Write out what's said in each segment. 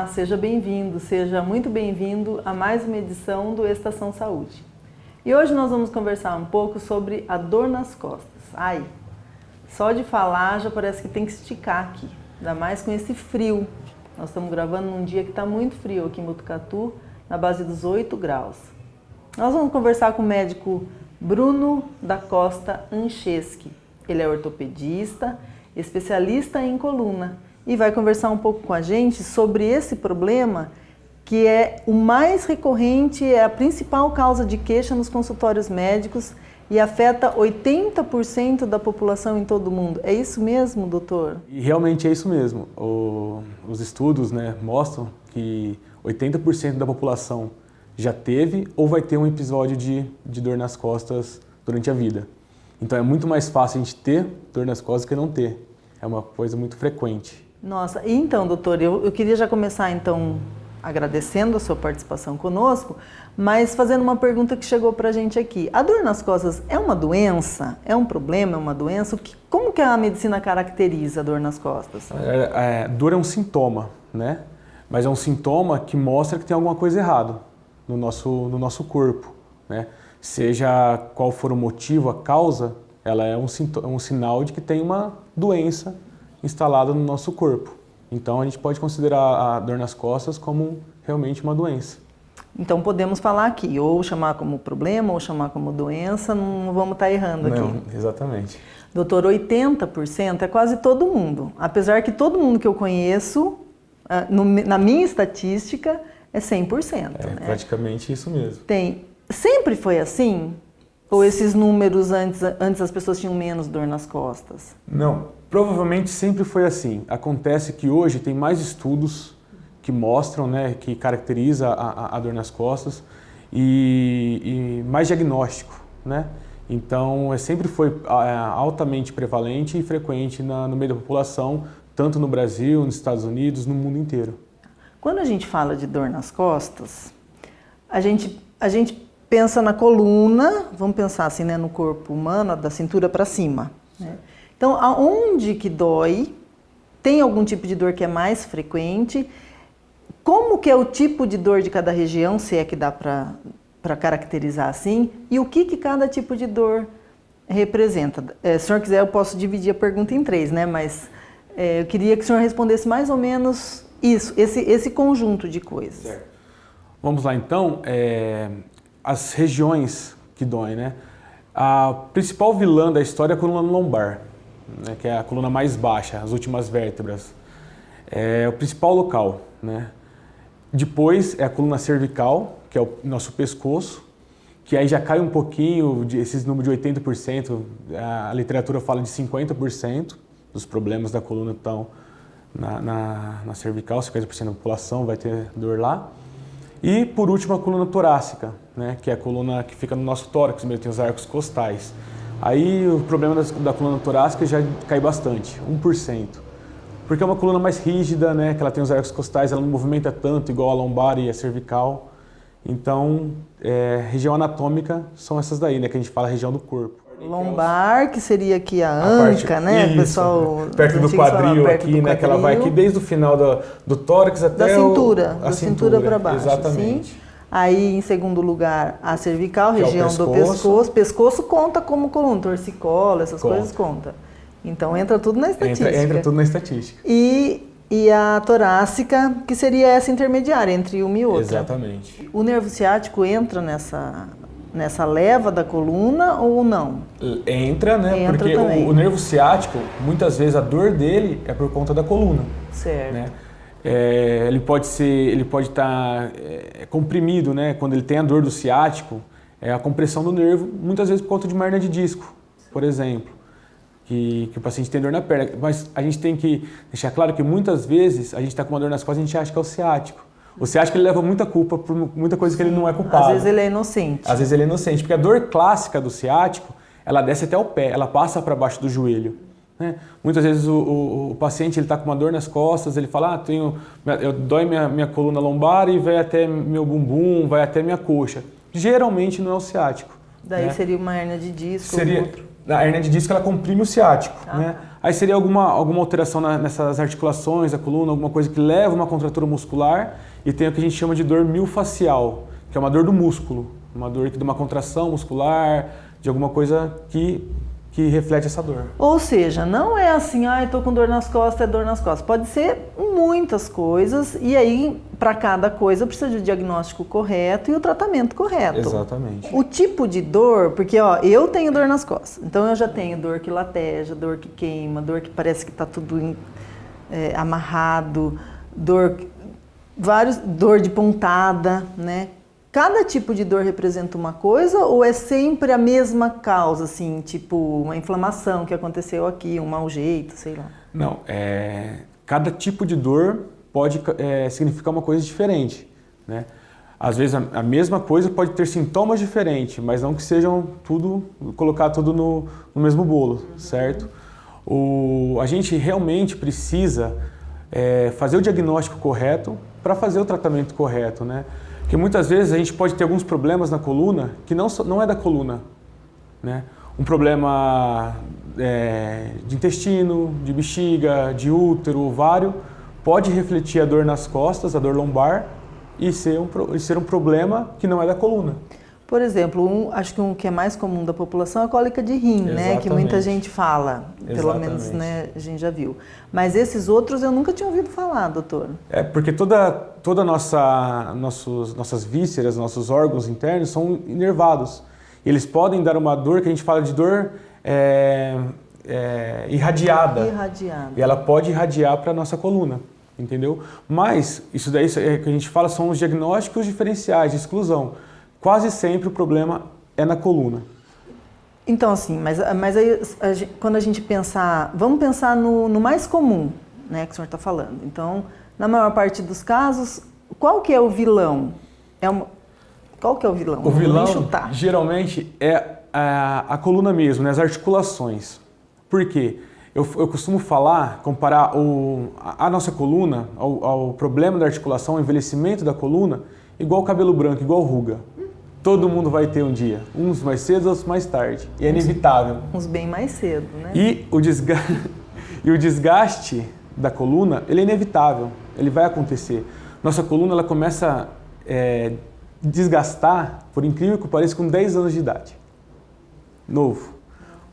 Olá, seja bem-vindo, seja muito bem-vindo a mais uma edição do Estação Saúde. E hoje nós vamos conversar um pouco sobre a dor nas costas. Ai, só de falar já parece que tem que esticar aqui, ainda mais com esse frio. Nós estamos gravando num dia que está muito frio aqui em Botucatu, na base dos 8 graus. Nós vamos conversar com o médico Bruno da Costa Ancheschi. Ele é ortopedista, especialista em coluna e vai conversar um pouco com a gente sobre esse problema que é o mais recorrente, é a principal causa de queixa nos consultórios médicos e afeta 80% da população em todo o mundo. É isso mesmo, doutor? E realmente é isso mesmo. Os estudos, mostram que 80% da população já teve ou vai ter um episódio de dor nas costas durante a vida. Então é muito mais fácil a gente ter dor nas costas que não ter. É uma coisa muito frequente. Nossa, então, doutor, eu queria já começar então agradecendo a sua participação conosco, mas fazendo uma pergunta que chegou pra gente aqui. A dor nas costas é uma doença? É um problema? É uma doença? Como que a medicina caracteriza a dor nas costas? Dor é um sintoma, né? Mas é um sintoma que mostra que tem alguma coisa errada no nosso corpo, né? Seja qual for o motivo, a causa, ela é um sinal de que tem uma doença instalada no nosso corpo. Então a gente pode considerar a dor nas costas como realmente uma doença. Então podemos falar aqui, ou chamar como problema, ou chamar como doença, não vamos estar errando aqui. Não, exatamente. Doutor, 80% é quase todo mundo. Apesar que todo mundo que eu conheço, na minha estatística, é 100%. É praticamente isso mesmo. Sempre foi assim? Ou esses números antes as pessoas tinham menos dor nas costas? Não, provavelmente sempre foi assim. Acontece que hoje tem mais estudos que mostram, que caracteriza a dor nas costas e mais diagnóstico, né? Então sempre foi altamente prevalente e frequente no meio da população, tanto no Brasil, nos Estados Unidos, no mundo inteiro. Quando a gente fala de dor nas costas, a gente pensa na coluna, vamos pensar assim, no corpo humano, da cintura para cima, né? Então, aonde que dói? Tem algum tipo de dor que é mais frequente? Como que é o tipo de dor de cada região, se é que dá para caracterizar assim? E o que cada tipo de dor representa? Se o senhor quiser, eu posso dividir a pergunta em 3, né? Mas eu queria que o senhor respondesse mais ou menos isso, esse conjunto de coisas. Certo. Vamos lá, então. As regiões que doem, né? A principal vilã da história é a coluna lombar, né? Que é a coluna mais baixa, as últimas vértebras. É o principal local, né? Depois é a coluna cervical, que é o nosso pescoço, que aí já cai um pouquinho, esses números de 80%, a literatura fala de 50% dos problemas da coluna estão na cervical, 50% da população vai ter dor lá. E, por último, a coluna torácica, né, que é a coluna que fica no nosso tórax, mesmo tem os arcos costais. Aí o problema da coluna torácica já cai bastante, 1%. Porque é uma coluna mais rígida, né, que ela tem os arcos costais, ela não movimenta tanto, igual a lombar e a cervical. Então, região anatômica são essas daí, né, que a gente fala região do corpo. Lombar, que seria aqui a anca, parte, né? Isso, pessoal, perto do quadril perto aqui, do né? Que ela vai aqui desde o final do tórax até da cintura para baixo. Exatamente. Sim. Aí, em segundo lugar, a cervical, Que região do pescoço. Pescoço conta como coluna, torcicolo, essas coisas conta. Então entra tudo na estatística. Entra tudo na estatística. E a torácica, que seria essa intermediária entre uma e outra. Exatamente. O nervo ciático entra nessa leva da coluna ou não? Entra, né? Entra porque também. o nervo ciático, muitas vezes a dor dele é por conta da coluna. Certo. Né? Ele pode estar comprimido, né? Quando ele tem a dor do ciático, é a compressão do nervo, muitas vezes por conta de uma hernia de disco, por exemplo, que o paciente tem dor na perna. Mas a gente tem que deixar claro que muitas vezes a gente está com uma dor nas costas e a gente acha que é o ciático. O ciático ele leva muita culpa por muita coisa que ele não é culpado. Às vezes ele é inocente. Às vezes ele é inocente, porque a dor clássica do ciático, ela desce até o pé, ela passa para baixo do joelho. Né? Muitas vezes o paciente está com uma dor nas costas, ele fala, dói minha coluna lombar e vai até meu bumbum, vai até minha coxa. Geralmente não é o ciático. Daí né? seria uma hérnia de disco Seria, ou outro. A hérnia de disco ela comprime o ciático. Né? Aí seria alguma alteração nessas articulações da coluna, alguma coisa que leva a uma contratura muscular, e tem o que a gente chama de dor miofascial, que é uma dor do músculo, uma dor de uma contração muscular, de alguma coisa que reflete essa dor. Ou seja, não é assim, estou com dor nas costas, é dor nas costas. Pode ser muitas coisas, e aí, para cada coisa, precisa de um diagnóstico correto e o tratamento correto. Exatamente. O tipo de dor, porque eu tenho dor nas costas, então eu já tenho dor que lateja, dor que queima, dor que parece que está tudo amarrado, dor de pontada, né? Cada tipo de dor representa uma coisa ou é sempre a mesma causa, assim, tipo uma inflamação que aconteceu aqui, um mau jeito, sei lá? Não, cada tipo de dor pode significar uma coisa diferente, né? Às vezes a mesma coisa pode ter sintomas diferentes, mas não que sejam colocar tudo no mesmo bolo, certo? A gente realmente precisa fazer o diagnóstico correto para fazer o tratamento correto, né? Porque muitas vezes a gente pode ter alguns problemas na coluna que não é da coluna, né? Um problema de intestino, de bexiga, de útero, ovário, pode refletir a dor nas costas, a dor lombar, e ser um problema que não é da coluna. Por exemplo, acho que um que é mais comum da população é a cólica de rim, né? Que muita gente fala, pelo menos, né, a gente já viu. Mas esses outros eu nunca tinha ouvido falar, doutor. Porque toda nossas vísceras, nossos órgãos internos são inervados. Eles podem dar uma dor que a gente fala de dor irradiada. E ela pode irradiar para a nossa coluna, entendeu? Mas isso daí que a gente fala são os diagnósticos diferenciais de exclusão. Quase sempre o problema é na coluna. Então, assim, mas aí quando a gente pensar, vamos pensar no mais comum, né, que o senhor está falando. Então, na maior parte dos casos, qual que é o vilão? Qual que é o vilão? O vilão, geralmente, é a coluna mesmo, né, as articulações. Por quê? Eu costumo comparar a nossa coluna ao problema da articulação, ao envelhecimento da coluna, igual cabelo branco, igual ruga. Todo mundo vai ter um dia, uns mais cedo, outros mais tarde. E é inevitável. Uns bem mais cedo, né? E o desgaste da coluna, ele é inevitável, ele vai acontecer. Nossa coluna, ela começa a desgastar, por incrível que pareça, com 10 anos de idade. Novo.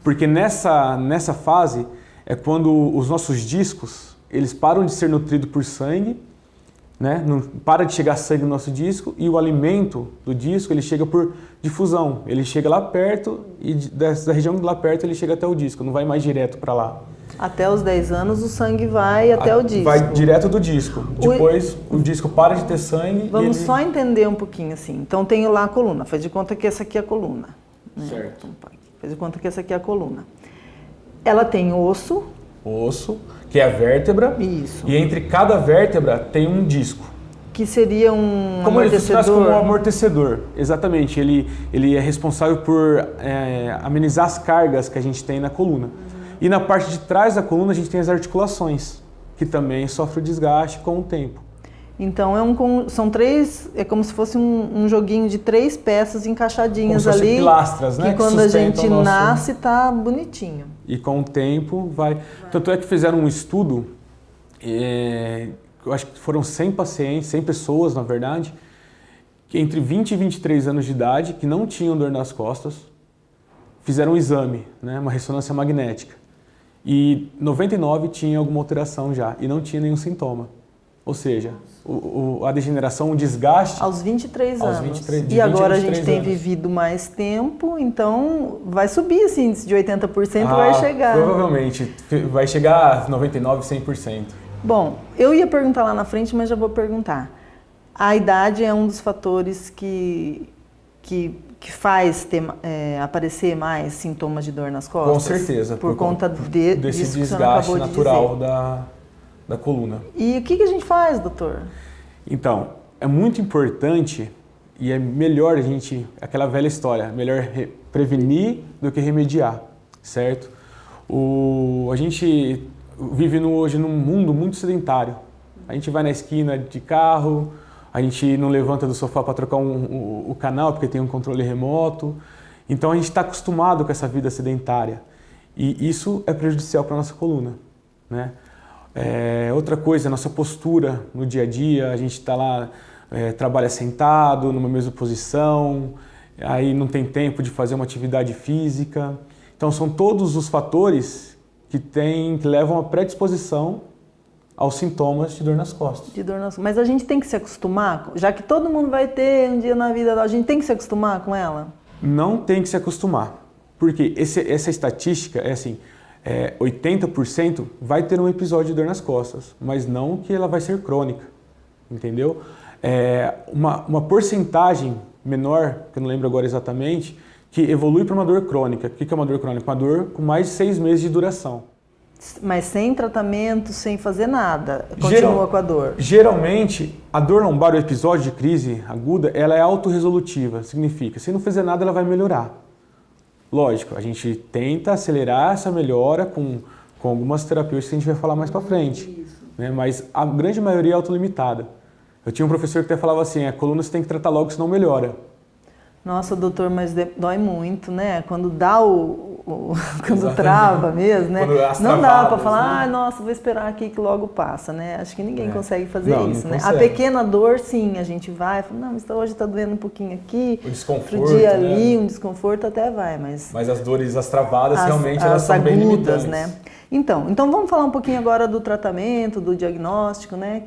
Porque nessa fase é quando os nossos discos, eles param de ser nutridos por sangue, né? Não para de chegar sangue no nosso disco, e o alimento do disco ele chega por difusão. Ele chega lá perto e dessa região lá perto ele chega até o disco, não vai mais direto para lá. Até os 10 anos o sangue vai até o disco. Vai direto do disco. Depois o disco para de ter sangue. Vamos só entender um pouquinho assim. Então tenho lá a coluna, faz de conta que essa aqui é a coluna. Né? Certo. Faz de conta que essa aqui é a coluna. Ela tem osso. Que é a vértebra. Isso. E entre cada vértebra tem um disco. Que seria um amortecedor? Como um amortecedor, exatamente. Ele é responsável por amenizar as cargas que a gente tem na coluna. E na parte de trás da coluna a gente tem as articulações, que também sofrem desgaste com o tempo. Então são três, é como se fosse um joguinho de 3 peças encaixadinhas como se ali. Pilastras, né? Que quando a gente nasce tá bonitinho. E com o tempo vai. Tanto é que fizeram um estudo, eu acho que foram 100 pacientes, 100 pessoas na verdade, que entre 20 e 23 anos de idade, que não tinham dor nas costas, fizeram um exame, né? Uma ressonância magnética. E 99 tinha alguma alteração já e não tinha nenhum sintoma. Ou seja, a degeneração, o desgaste... Aos 23 anos. E agora a gente tem vivido mais tempo, então vai subir esse índice de 80%, vai chegar. Provavelmente, vai chegar a 99%, 100%. Bom, eu ia perguntar lá na frente, mas já vou perguntar. A idade é um dos fatores que faz aparecer mais sintomas de dor nas costas? Com certeza. Por conta desse desgaste natural da coluna. E o que a gente faz, doutor? Então, é muito importante e é melhor aquela velha história, melhor prevenir do que remediar, certo? A gente vive hoje num mundo muito sedentário. A gente vai na esquina de carro, a gente não levanta do sofá para trocar o canal porque tem um controle remoto. Então a gente está acostumado com essa vida sedentária. E isso é prejudicial para a nossa coluna, né? Outra coisa, a nossa postura no dia a dia, a gente está lá, trabalha sentado, numa mesma posição, aí não tem tempo de fazer uma atividade física. Então são todos os fatores que levam à predisposição aos sintomas de dor nas costas. Mas a gente tem que se acostumar, já que todo mundo vai ter um dia na vida, a gente tem que se acostumar com ela? Não tem que se acostumar, porque essa estatística é assim, 80% vai ter um episódio de dor nas costas, mas não que ela vai ser crônica, entendeu? Uma porcentagem menor, que eu não lembro agora exatamente, que evolui para uma dor crônica. O que é uma dor crônica? Uma dor com mais de 6 meses de duração. Mas sem tratamento, sem fazer nada, continua com a dor? Geralmente, a dor lombar, o episódio de crise aguda, ela é autorresolutiva, significa, se não fizer nada, ela vai melhorar. Lógico, a gente tenta acelerar essa melhora com algumas terapias que a gente vai falar mais para frente, né? Mas a grande maioria é autolimitada. Eu tinha um professor que até falava assim, a coluna você tem que tratar logo, senão melhora. Nossa, doutor, mas dói muito, né? Quando dá quando trava mesmo, né? Não dá para falar, nossa, vou esperar aqui que logo passa, né? Acho que ninguém consegue fazer isso, né? A pequena dor, sim, a gente vai, fala, não, mas hoje está doendo um pouquinho aqui, o desconforto, outro dia ali, um desconforto até vai, mas as dores, as travadas, realmente elas são bem limitantes, né? Então vamos falar um pouquinho agora do tratamento, do diagnóstico, né?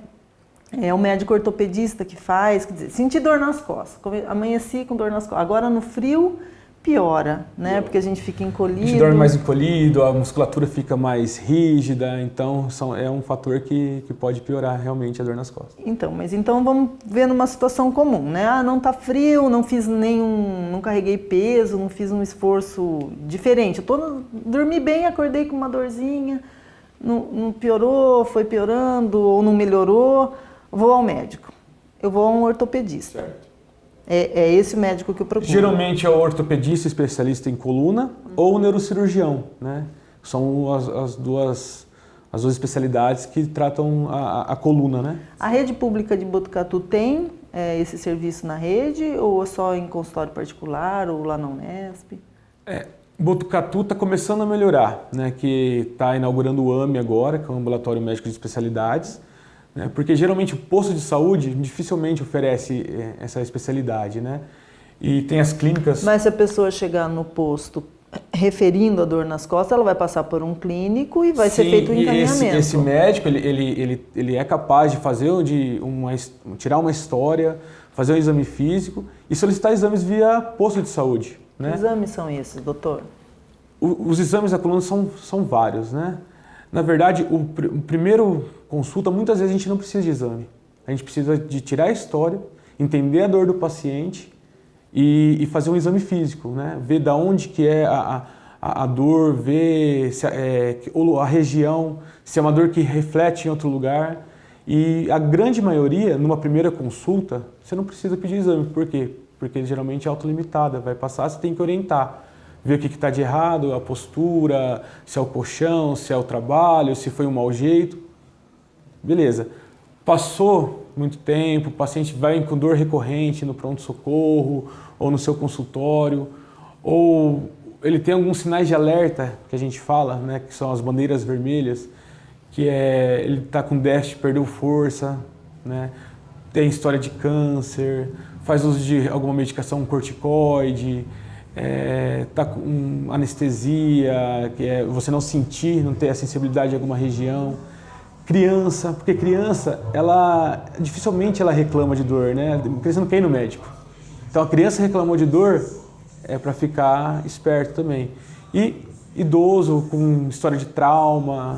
É o médico ortopedista que faz, quer dizer, senti dor nas costas, amanheci com dor nas costas. Agora no frio piora, né? Porque a gente fica encolhido. A gente dorme mais encolhido, a musculatura fica mais rígida, então é um fator que pode piorar realmente a dor nas costas. Então vamos ver numa situação comum, né? Ah, não tá frio, não fiz não carreguei peso, não fiz um esforço diferente. Dormi bem, acordei com uma dorzinha, não piorou, foi piorando ou não melhorou. Vou ao médico, eu vou a um ortopedista. Certo. É esse o médico que eu procuro. Geralmente é o ortopedista especialista em coluna ou o neurocirurgião, né? São as duas especialidades que tratam a coluna, né? A rede pública de Botucatu tem esse serviço na rede ou é só em consultório particular ou lá na Unesp? Botucatu está começando a melhorar, né? Que está inaugurando o AME agora, que é o Ambulatório Médico de Especialidades. Porque geralmente o posto de saúde dificilmente oferece essa especialidade, né? E tem as clínicas... Mas se a pessoa chegar no posto referindo a dor nas costas, ela vai passar por um clínico e vai ser feito um encaminhamento. Esse médico, ele é capaz de fazer, tirar uma história, fazer um exame físico e solicitar exames via posto de saúde, né? Que exames são esses, doutor? Os exames da coluna são vários, né? Na verdade, o primeiro consulta, muitas vezes a gente não precisa de exame. A gente precisa de tirar a história, entender a dor do paciente e fazer um exame físico, né? Ver da onde que é a dor, ver se a região, se é uma dor que reflete em outro lugar. E a grande maioria, numa primeira consulta, você não precisa pedir exame. Por quê? Porque geralmente é autolimitada, vai passar, você tem que orientar. Ver o que está de errado, a postura, se é o colchão, se é o trabalho, se foi um mau jeito. Beleza. Passou muito tempo, o paciente vai com dor recorrente no pronto-socorro ou no seu consultório, ou ele tem alguns sinais de alerta que a gente fala, né, que são as bandeiras vermelhas, que ele está com déficit, perdeu força, né, tem história de câncer, faz uso de alguma medicação corticoide, tá com anestesia, você não sentir, não ter a sensibilidade de alguma região. Criança, porque criança, dificilmente ela reclama de dor, né? A criança não quer ir no médico. Então a criança reclamou de dor, para ficar esperto também. E idoso com história de trauma,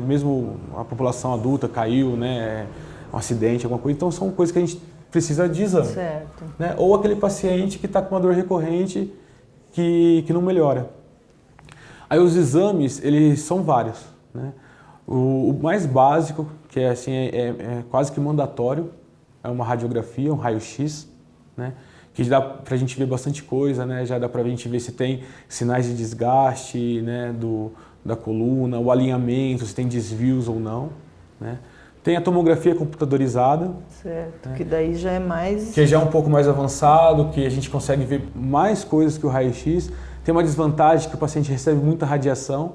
mesmo a população adulta caiu, né? Um acidente, alguma coisa. Então são coisas que a gente precisa de exame. Certo. Né? Ou aquele paciente que está com uma dor recorrente que não melhora. Aí os exames, eles são vários, né? O mais básico, que é quase que mandatório, é uma radiografia, um raio-x, né? Que dá para a gente ver bastante coisa, né? Já dá para a gente ver se tem sinais de desgaste, né? Da coluna, o alinhamento, se tem desvios ou não, né? Tem a tomografia computadorizada. Certo, né? Que daí já é mais... Que já é um pouco mais avançado, que a gente consegue ver mais coisas que o raio-x. Tem uma desvantagem que o paciente recebe muita radiação,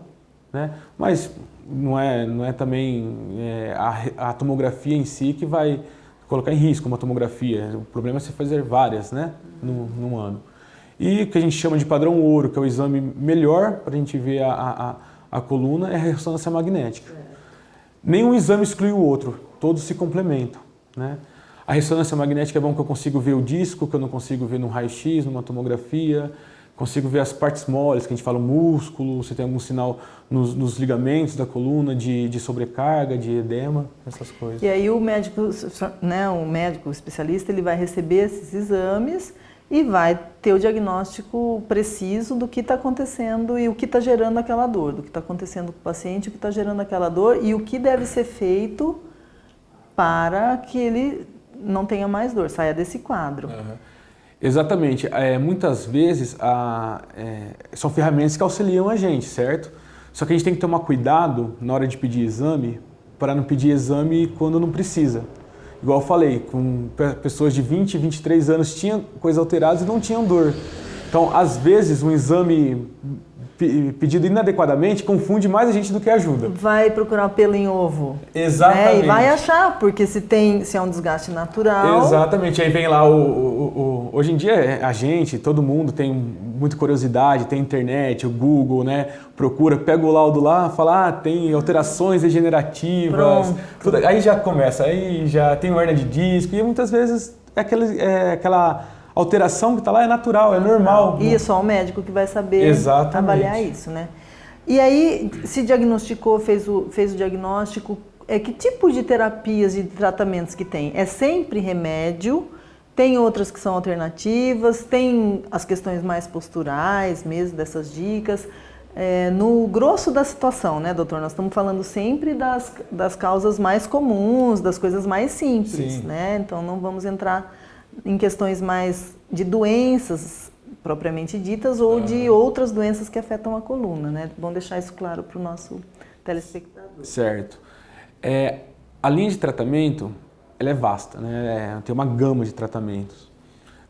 né? Mas não é também a tomografia em si que vai colocar em risco uma tomografia. O problema é você fazer várias, né, num ano. E o que a gente chama de padrão ouro, que é o exame melhor para a gente ver a coluna, é a ressonância magnética. Nenhum exame exclui o outro, todos se complementam, né? A ressonância magnética é bom que eu consigo ver o disco, que eu não consigo ver no raio-x, numa tomografia, consigo ver as partes moles, que a gente fala o músculo, se tem algum sinal nos ligamentos da coluna de sobrecarga, de edema, essas coisas. E aí o médico, né, o médico especialista, ele vai receber esses exames e vai ter o diagnóstico preciso do que está acontecendo e o que está gerando aquela dor, do que está acontecendo com o paciente, o que está gerando aquela dor e o que deve ser feito para que ele não tenha mais dor, saia desse quadro. Uhum. Exatamente. Muitas vezes são ferramentas que auxiliam a gente, certo? Só que a gente tem que tomar cuidado na hora de pedir exame, para não pedir exame quando não precisa. Igual eu falei, com pessoas de 20, 23 anos tinham coisas alteradas e não tinham dor. Então, às vezes, um exame pedido inadequadamente confunde mais a gente do que ajuda. Vai procurar pelo em ovo. Exatamente. Né? E vai achar, porque se é um desgaste natural... Exatamente. Aí vem lá hoje em dia a gente, todo mundo tem muita curiosidade, tem internet, o Google, né? Procura, pega o laudo lá, fala, tem alterações degenerativas. Tudo, aí já começa, aí já tem hernia de disco e muitas vezes aquela alteração que está lá é natural, é normal. E é só o médico que vai saber avaliar isso, né? E aí, se diagnosticou, fez o diagnóstico, que tipo de terapias e tratamentos que tem? É sempre remédio? Tem outras que são alternativas? Tem as questões mais posturais mesmo, dessas dicas? No grosso da situação, né, doutor? Nós estamos falando sempre das causas mais comuns, das coisas mais simples, né? Então, não vamos entrar em questões mais de doenças propriamente ditas ou de outras doenças que afetam a coluna, né? Bom deixar isso claro para o nosso telespectador. Certo. A linha de tratamento, ela é vasta, né? Tem uma gama de tratamentos.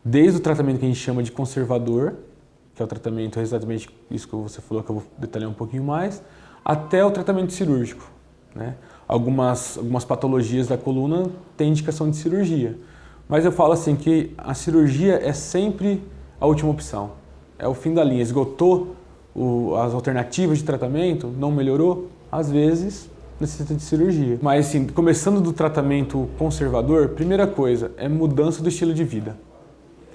Desde o tratamento que a gente chama de conservador, que é o tratamento exatamente isso que você falou, que eu vou detalhar um pouquinho mais, até o tratamento cirúrgico, né? Algumas patologias da coluna têm indicação de cirurgia. Mas eu falo assim que a cirurgia é sempre a última opção. É o fim da linha. Esgotou as alternativas de tratamento, não melhorou, às vezes necessita de cirurgia. Mas assim, começando do tratamento conservador, primeira coisa é mudança do estilo de vida.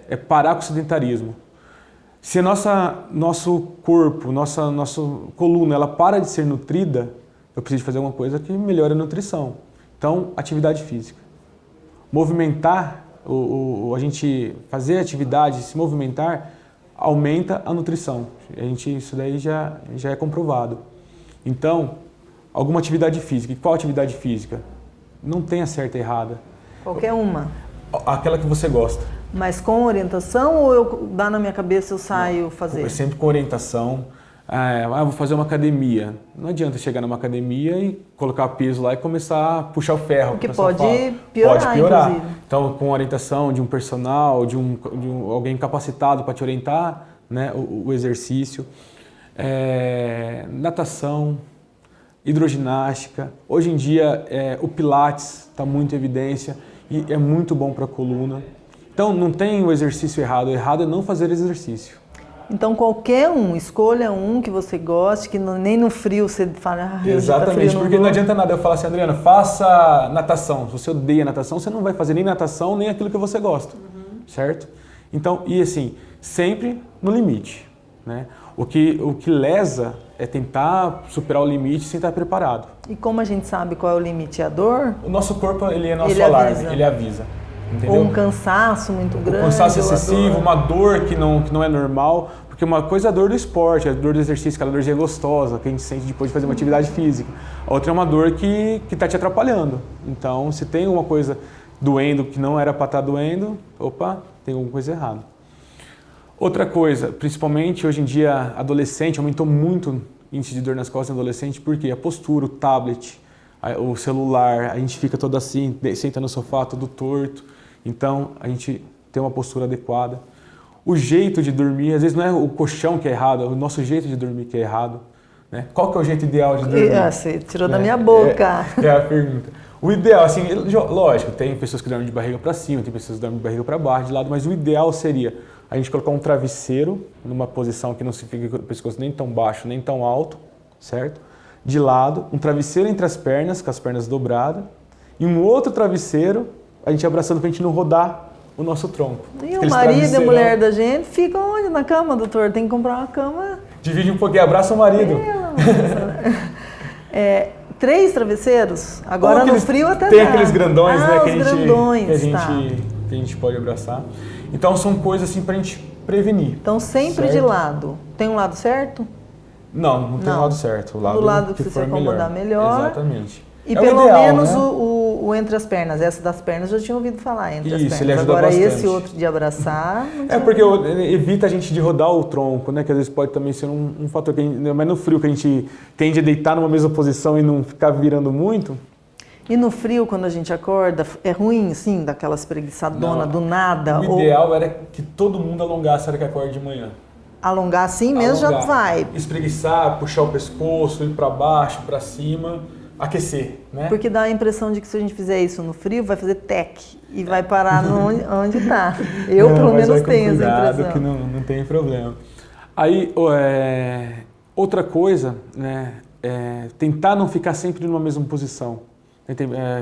É parar com o sedentarismo. Se nosso corpo, nossa coluna, ela para de ser nutrida, eu preciso fazer alguma coisa que melhore a nutrição. Então, atividade física. Movimentar, a gente fazer atividade, se movimentar, aumenta a nutrição. Isso daí já é comprovado. Então, alguma atividade física. E qual atividade física? Não tem a certa e errada. Qualquer uma. Aquela que você gosta. Mas com orientação ou dá na minha cabeça eu saio fazer? É sempre com orientação. Vou fazer uma academia. Não adianta chegar numa academia e colocar peso lá e começar a puxar o ferro. Porque pode piorar, pode piorar. Inclusive. Então, com orientação de um personal, de alguém capacitado para te orientar, né, o exercício. Natação, hidroginástica. Hoje em dia, o pilates está muito em evidência e é muito bom para a coluna. Então, não tem o exercício errado. O errado é não fazer exercício. Então, qualquer escolha um que você goste, que nem no frio você fala... Exatamente, tá frio, porque não adianta nada eu falar assim, Adriana, faça natação. Se você odeia natação, você não vai fazer nem natação, nem aquilo que você gosta, certo? Então, e assim, sempre no limite, né? O que lesa é tentar superar o limite sem estar preparado. E como a gente sabe qual é o limite? A dor? O nosso corpo, ele é nosso alarme, ele avisa. Entendeu? Ou um cansaço muito grande. Um cansaço excessivo, uma dor que não é normal. Porque uma coisa é a dor do esporte, a dor do exercício, aquela dorzinha gostosa que a gente sente depois de fazer uma atividade física. A outra é uma dor que está te atrapalhando. Então, se tem alguma coisa doendo que não era para estar doendo, tem alguma coisa errada. Outra coisa, principalmente hoje em dia, adolescente, aumentou muito o índice de dor nas costas em adolescente, porque a postura, o tablet, o celular, a gente fica todo assim, senta no sofá todo torto. Então, a gente tem uma postura adequada. o jeito de dormir, às vezes não é o colchão que é errado, é o nosso jeito de dormir que é errado. Né? Qual que é o jeito ideal de dormir? Você tirou da minha boca. É a pergunta. O ideal, assim, lógico, tem pessoas que dormem de barriga para cima, tem pessoas que dormem de barriga para baixo, de lado, mas o ideal seria a gente colocar um travesseiro numa posição que não se fique com o pescoço nem tão baixo, nem tão alto, certo? De lado, um travesseiro entre as pernas, com as pernas dobradas, e um outro travesseiro, a gente abraçando para a gente não rodar o nosso tronco. E o marido e a mulher da gente ficam onde? Na cama, doutor? Tem que comprar uma cama. Divide um pouquinho, abraça o marido. 3 travesseiros? Agora no frio até tem dá. aqueles grandões, né? Que Que a gente pode abraçar. Então são coisas assim pra gente prevenir. Então sempre de lado. Tem um lado certo? Não tem um lado certo. O lado que você se acomodar melhor. Exatamente. E pelo ideal, menos né? o entre as pernas. Essa das pernas eu já tinha ouvido falar, entre as pernas. Ele ajuda Agora bastante. esse outro de abraçar... Porque evita a gente de rodar o tronco, né? Que às vezes pode também ser um fator, mas no frio que a gente tende a deitar numa mesma posição e não ficar virando muito. E no frio, quando a gente acorda, é ruim, assim, daquelas preguiçadonas do nada? O ideal era que todo mundo alongasse a hora que acorda de manhã. Alongar assim mesmo já vai. Espreguiçar, puxar o pescoço, ir para baixo, para cima, aquecer, né? Porque dá a impressão de que se a gente fizer isso no frio, vai fazer tec e vai parar onde está. Eu, pelo menos, tenho essa impressão. Que não tem problema. Aí, outra coisa, né, tentar não ficar sempre numa mesma posição.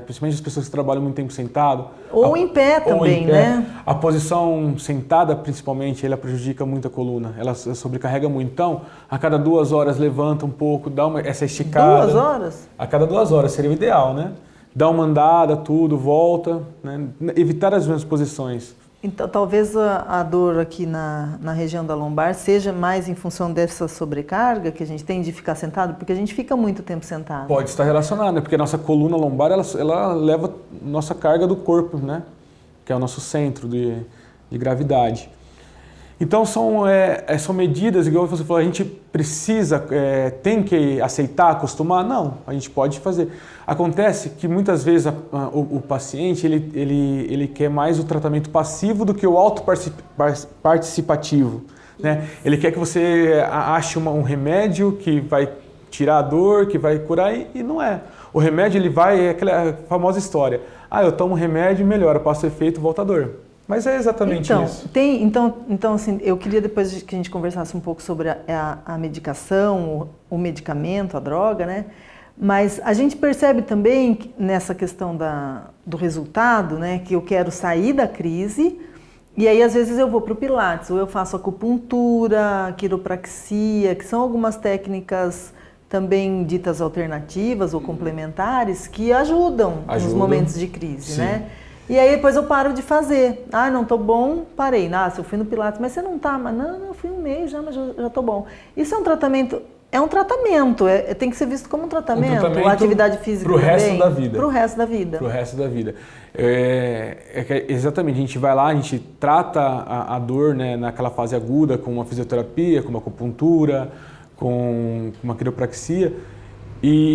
Principalmente as pessoas que trabalham muito tempo sentado. Ou em pé também, né? A posição sentada, principalmente, ela prejudica muito a coluna. Ela sobrecarrega muito. Então, a cada 2 horas levanta um pouco, dá essa esticada. 2 horas? A cada 2 horas seria o ideal, né? Dá uma andada, tudo, volta, né? Evitar as mesmas posições. Então, talvez a dor aqui na região da lombar seja mais em função dessa sobrecarga que a gente tem de ficar sentado, porque a gente fica muito tempo sentado. Pode estar relacionado, né? Porque a nossa coluna lombar, ela leva nossa carga do corpo, né? Que é o nosso centro de gravidade. Então, são medidas, igual você falou, a gente precisa, tem que aceitar, acostumar? Não, a gente pode fazer. Acontece que muitas vezes o paciente, ele quer mais o tratamento passivo do que o autoparticipativo, né? Ele quer que você ache um remédio que vai tirar a dor, que vai curar, e não é. O remédio, é aquela famosa história. Eu tomo um remédio, melhora, passa o efeito, volta a dor. Mas é exatamente isso. Então, assim, eu queria depois que a gente conversasse um pouco sobre a medicação, o medicamento, a droga, né? Mas a gente percebe também nessa questão do resultado, né? Que eu quero sair da crise e aí às vezes eu vou para o Pilates, ou eu faço acupuntura, quiropraxia, que são algumas técnicas também ditas alternativas ou complementares que ajudam nos momentos de crise, sim, né? E aí depois eu paro de fazer. Não tô bom, parei. Se eu fui no Pilates, mas você não tá? Mas não, eu fui um mês já, mas já tô bom. Isso é um tratamento, tem que ser visto como um tratamento a atividade física pro também. Resto da vida. Pro resto da vida. Pro resto da vida. Exatamente, a gente vai lá, a gente trata a dor, né, naquela fase aguda com uma fisioterapia, com uma acupuntura, com uma quiropraxia.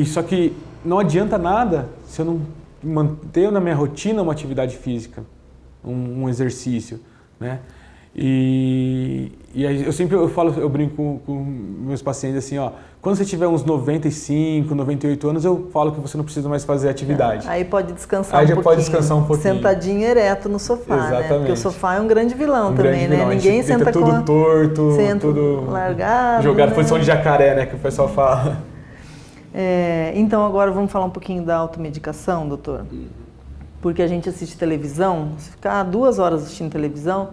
Só que não adianta nada se eu não manter na minha rotina uma atividade física, um exercício, né? E eu brinco com meus pacientes assim, quando você tiver uns 95, 98 anos, eu falo que você não precisa mais fazer atividade. Aí pode descansar um pouquinho. Pode descansar um pouquinho. Sentadinho ereto no sofá, exatamente, né? Porque o sofá é um grande vilão também, né? Ninguém senta tudo torto, tudo largado, jogado, né? posição de jacaré, né? Que o pessoal fala. Então agora vamos falar um pouquinho da automedicação, doutor. Porque a gente assiste televisão, se ficar 2 horas assistindo televisão,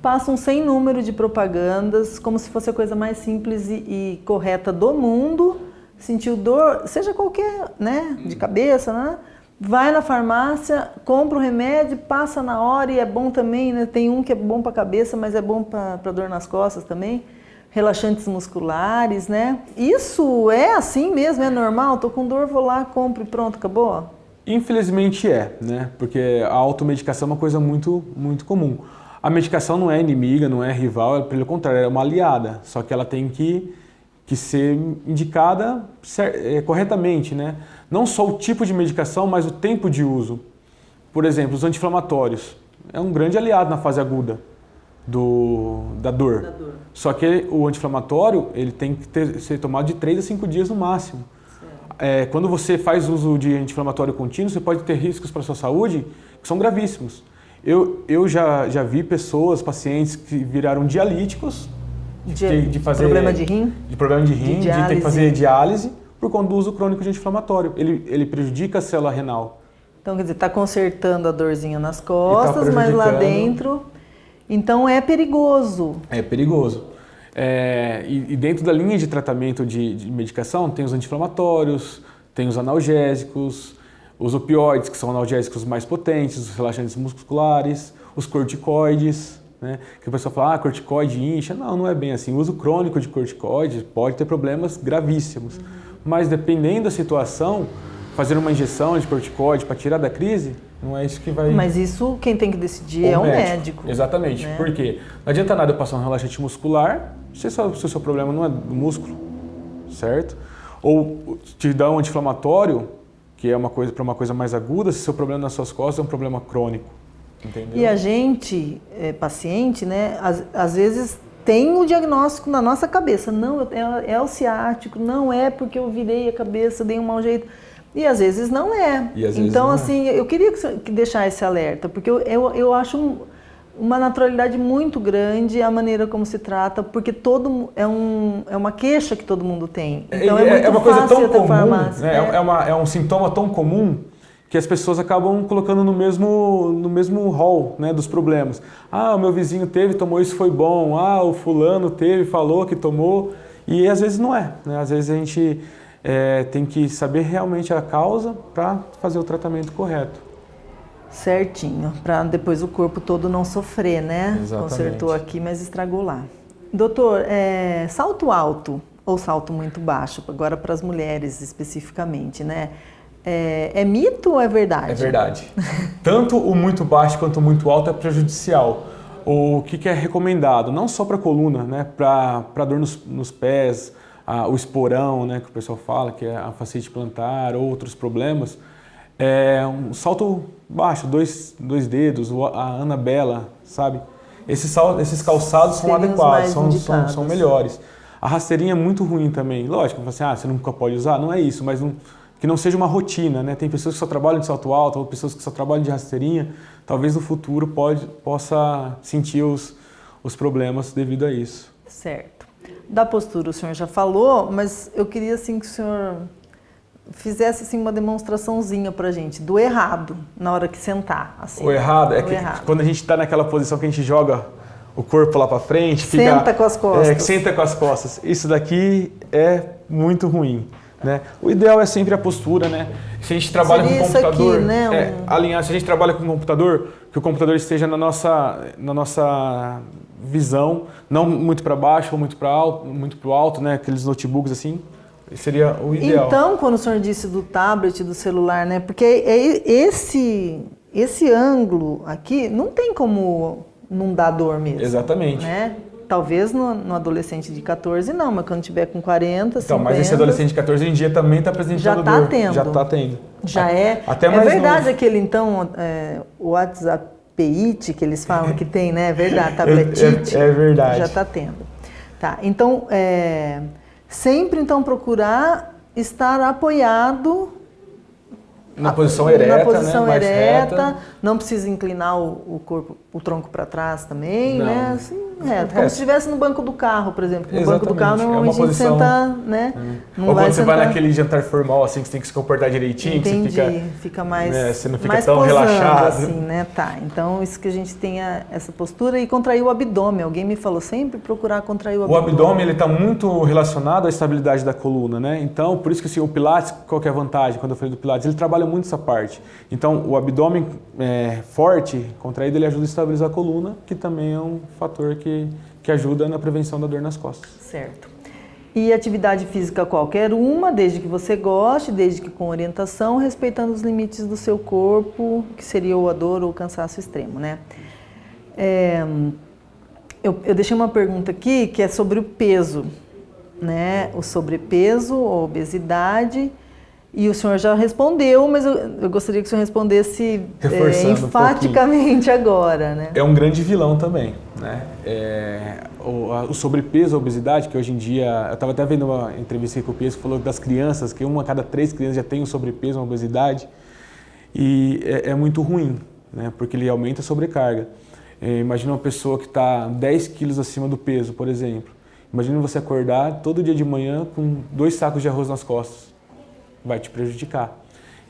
passa um sem número de propagandas, como se fosse a coisa mais simples e correta do mundo. Sentiu dor, seja qualquer, né, de cabeça, né? Vai na farmácia, compra o remédio, passa na hora e é bom também, né? Tem um que é bom para a cabeça, mas é bom para dor nas costas também. Relaxantes musculares, né? Isso é assim mesmo, é normal? Tô com dor, vou lá, compro e pronto, acabou? Infelizmente né? Porque a automedicação é uma coisa muito, muito comum. A medicação não é inimiga, não é rival, pelo contrário, é uma aliada. Só que ela tem que ser indicada corretamente, né? Não só o tipo de medicação, mas o tempo de uso. Por exemplo, os anti-inflamatórios. É um grande aliado na fase aguda. da dor. Só que o anti-inflamatório, ele tem que ser tomado de 3 a 5 dias no máximo. Quando você faz uso de anti-inflamatório contínuo, você pode ter riscos para a sua saúde que são gravíssimos. Eu já vi pessoas, pacientes que viraram dialíticos, de fazer problema de rim? De problema de rim, de ter que fazer diálise por conta do uso crônico de anti-inflamatório. Ele prejudica a célula renal. Então, quer dizer, está consertando a dorzinha nas costas, mas lá dentro... Então, é perigoso. É perigoso. E dentro da linha de tratamento de medicação, tem os anti-inflamatórios, tem os analgésicos, os opioides, que são analgésicos mais potentes, os relaxantes musculares, os corticoides, né? Que a pessoa fala, corticoide incha. Não é bem assim. O uso crônico de corticoide pode ter problemas gravíssimos. Mas, dependendo da situação, fazer uma injeção de corticoide para tirar da crise, não é isso que vai... Mas isso quem tem que decidir é o médico. Exatamente. Né? Por quê? Não adianta nada eu passar um relaxante muscular se o seu problema não é do músculo, certo? Ou te dar um anti-inflamatório, que é para uma coisa mais aguda, se o seu problema nas suas costas é um problema crônico. Entendeu? E a gente, paciente, né, às vezes tem o diagnóstico na nossa cabeça. Não, é o ciático, não é porque eu virei a cabeça, dei um mau jeito. E às vezes não é. Então, assim, eu queria que deixar esse alerta, porque eu acho uma naturalidade muito grande a maneira como se trata, porque é uma queixa que todo mundo tem. Então é muito uma coisa tão comum, farmácia, né? É um sintoma tão comum que as pessoas acabam colocando no mesmo hall, né, dos problemas. O meu vizinho teve, tomou, isso foi bom. O fulano teve, falou que tomou. E às vezes não é, né? Às vezes a gente tem que saber realmente a causa para fazer o tratamento correto. Certinho, para depois o corpo todo não sofrer, né? Exatamente. Consertou aqui, mas estragou lá. Doutor, salto alto ou salto muito baixo, agora para as mulheres especificamente, né? É mito ou é verdade? É verdade. Tanto o muito baixo quanto o muito alto é prejudicial. O que é recomendado? Não só para a coluna, né? Para dor nos pés, o esporão, né? Que o pessoal fala, que é a fascite plantar, outros problemas. Um salto baixo, dois dedos, a Anabela, sabe? Esses calçados são adequados, são melhores. A rasteirinha é muito ruim também. Lógico, você nunca pode usar, não é isso, mas que não seja uma rotina, né? Tem pessoas que só trabalham de salto alto, outras pessoas que só trabalham de rasteirinha. Talvez no futuro possa sentir os problemas devido a isso. Certo. Da postura o senhor já falou, mas eu queria assim que o senhor fizesse assim uma demonstraçãozinha pra gente do errado na hora que sentar. Assim, o errado é que quando a gente está naquela posição que a gente joga o corpo lá para frente, senta com as costas. Senta com as costas. Isso daqui é muito ruim, né? O ideal é sempre a postura, né? Se a gente trabalha com o computador, aqui, né? Alinhar. Se a gente trabalha com o computador, que o computador esteja na nossa visão, não muito para baixo ou muito para alto, né? Aqueles notebooks assim. Seria o ideal. Então, quando o senhor disse do tablet, do celular, né? Porque esse ângulo aqui não tem como não dar dor mesmo. Exatamente. Né? Talvez no adolescente de 14 não, mas quando tiver com 40, 50... Mas esse adolescente de 14 hoje em dia também está apresentando dor. Já está tendo. Já é. Até mais verdade novo. Aquele, então, o WhatsAppite que eles falam que tem, né? É verdade, tabletite. É verdade. Já está tendo. Tá, então... Sempre, então, procurar estar apoiado na posição ereta, na posição né? ereta, não precisa inclinar o corpo, o tronco para trás também, né? Assim, reto. Como se estivesse no banco do carro, por exemplo. No banco do carro, normalmente a gente senta, né? Ou quando você vai naquele jantar formal, assim, que você tem que se comportar direitinho, entendi. Que você fica mais, você não fica mais tão relaxado. Assim, né? Tá, então isso que a gente tenha essa postura e contrair o abdômen. Alguém me falou sempre procurar contrair o abdômen. O abdômen, ele está muito relacionado à estabilidade da coluna, né? Então, por isso que assim, o Pilates, qual que é a vantagem quando eu falei do Pilates? Ele trabalha muito essa parte. Então, o abdômen forte, contraído, ele ajuda a estabilizar a coluna, que também é um fator que ajuda na prevenção da dor nas costas. Certo. E atividade física qualquer uma, desde que você goste, desde que com orientação, respeitando os limites do seu corpo, que seria a dor ou o cansaço extremo, né? Eu deixei uma pergunta aqui que é sobre o peso, né? O sobrepeso, a obesidade E o senhor já respondeu, mas eu gostaria que o senhor respondesse enfaticamente agora, né? É um grande vilão também, né? O sobrepeso, a obesidade, que hoje em dia... Eu estava até vendo uma entrevista com o Piesco, que falou das crianças, que 1 a cada 3 crianças já tem um sobrepeso, uma obesidade. E é muito ruim, né? Porque ele aumenta a sobrecarga. Imagina uma pessoa que está 10 quilos acima do peso, por exemplo. Imagina você acordar todo dia de manhã com 2 sacos de arroz nas costas. Vai te prejudicar.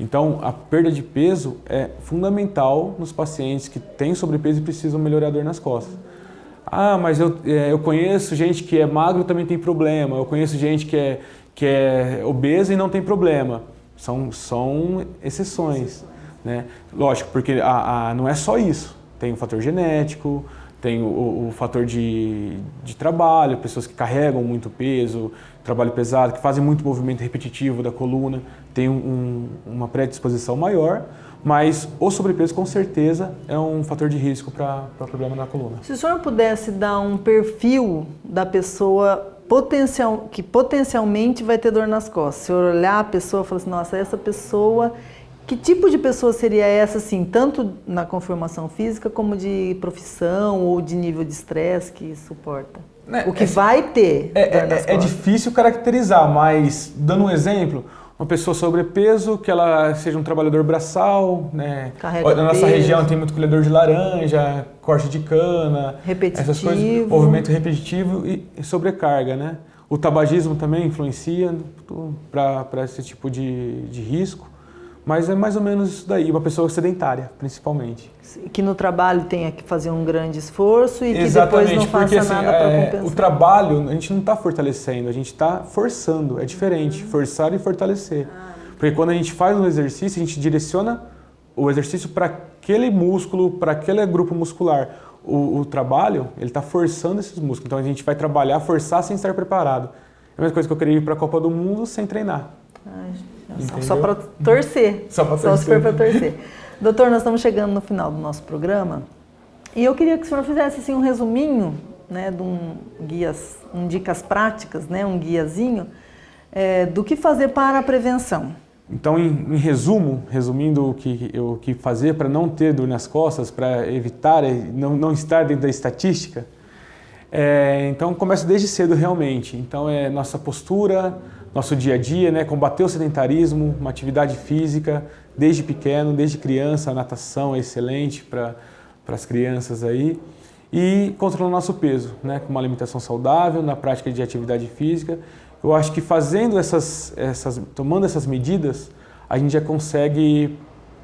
Então, a perda de peso é fundamental nos pacientes que têm sobrepeso e precisam melhorar a dor nas costas. Ah, mas eu conheço gente que é magro e também tem problema. Eu conheço gente que é obesa e não tem problema. São exceções, né? Lógico, porque não é só isso. Tem o fator genético, tem o fator de trabalho, pessoas que carregam muito peso, trabalho pesado, que fazem muito movimento repetitivo da coluna, tem uma predisposição maior, mas o sobrepeso com certeza é um fator de risco para problema na coluna. Se o senhor pudesse dar um perfil da pessoa que potencialmente vai ter dor nas costas, se eu olhar a pessoa e falar assim, nossa, essa pessoa... Que tipo de pessoa seria essa, assim, tanto na conformação física como de profissão ou de nível de estresse que suporta? O que vai ter dor nas costas? É difícil caracterizar, mas dando um exemplo, uma pessoa sobrepeso, que ela seja um trabalhador braçal, né? Carrega na nossa região tem muito colhedor de laranja, corte de cana, repetitivo. Essas coisas, movimento repetitivo e sobrecarga, né? O tabagismo também influencia para esse tipo de risco. Mas é mais ou menos isso daí, uma pessoa sedentária, principalmente. Que no trabalho tenha que fazer um grande esforço e que depois não faça nada para compensar. O trabalho, a gente não está fortalecendo, a gente está forçando, é diferente, forçar e fortalecer. Porque quando a gente faz um exercício, a gente direciona o exercício para aquele músculo, para aquele grupo muscular. O trabalho, ele está forçando esses músculos, então a gente vai trabalhar, forçar sem estar preparado. É a mesma coisa que eu queria ir para a Copa do Mundo sem treinar. Só para torcer. Só se for para torcer. Doutor, nós estamos chegando no final do nosso programa e eu queria que o senhor fizesse assim, um resuminho, né, de dicas práticas, né, um guiazinho, do que fazer para a prevenção. Então, em resumindo o que fazer para não ter dor nas costas, para evitar, não estar dentro da estatística, então começa desde cedo realmente. Então, nossa postura, nosso dia a dia, né? Combater o sedentarismo, uma atividade física desde pequeno, desde criança, a natação é excelente para as crianças aí. E controlar o nosso peso, né? Com uma alimentação saudável, na prática de atividade física. Eu acho que fazendo tomando essas medidas, a gente já consegue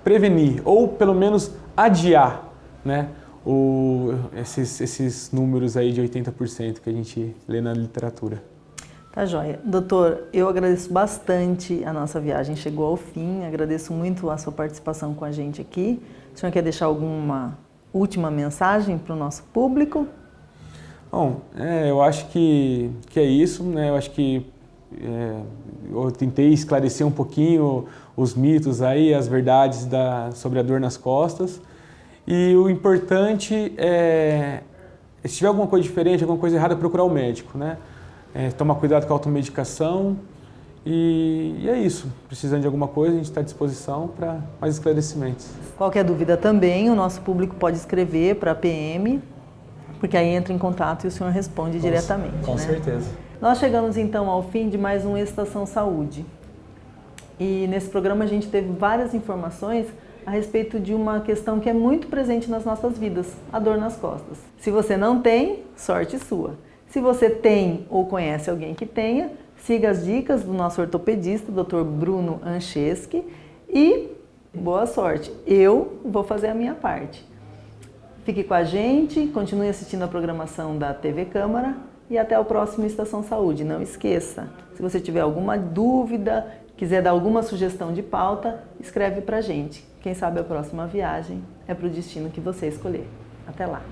prevenir, ou pelo menos adiar, né? Esses números aí de 80% que a gente lê na literatura. Tá joia. Doutor, eu agradeço bastante, a nossa viagem chegou ao fim, agradeço muito a sua participação com a gente aqui. O senhor quer deixar alguma última mensagem para o nosso público? Bom, eu acho que é isso, né? Eu acho que eu tentei esclarecer um pouquinho os mitos aí, as verdades sobre a dor nas costas. E o importante se tiver alguma coisa diferente, alguma coisa errada, procurar o médico, né? Tomar cuidado com a automedicação e é isso. Precisando de alguma coisa, a gente está à disposição para mais esclarecimentos. Qualquer dúvida também, o nosso público pode escrever para a PM, porque aí entra em contato e o senhor responde diretamente. Com certeza. Nós chegamos então ao fim de mais um Estação Saúde. E nesse programa a gente teve várias informações a respeito de uma questão que é muito presente nas nossas vidas, a dor nas costas. Se você não tem, sorte sua. Se você tem ou conhece alguém que tenha, siga as dicas do nosso ortopedista, Dr. Bruno Ancheski, e boa sorte. Eu vou fazer a minha parte. Fique com a gente, continue assistindo a programação da TV Câmara e até o próximo Estação Saúde. Não esqueça, se você tiver alguma dúvida, quiser dar alguma sugestão de pauta, escreve pra gente. Quem sabe a próxima viagem é para o destino que você escolher. Até lá!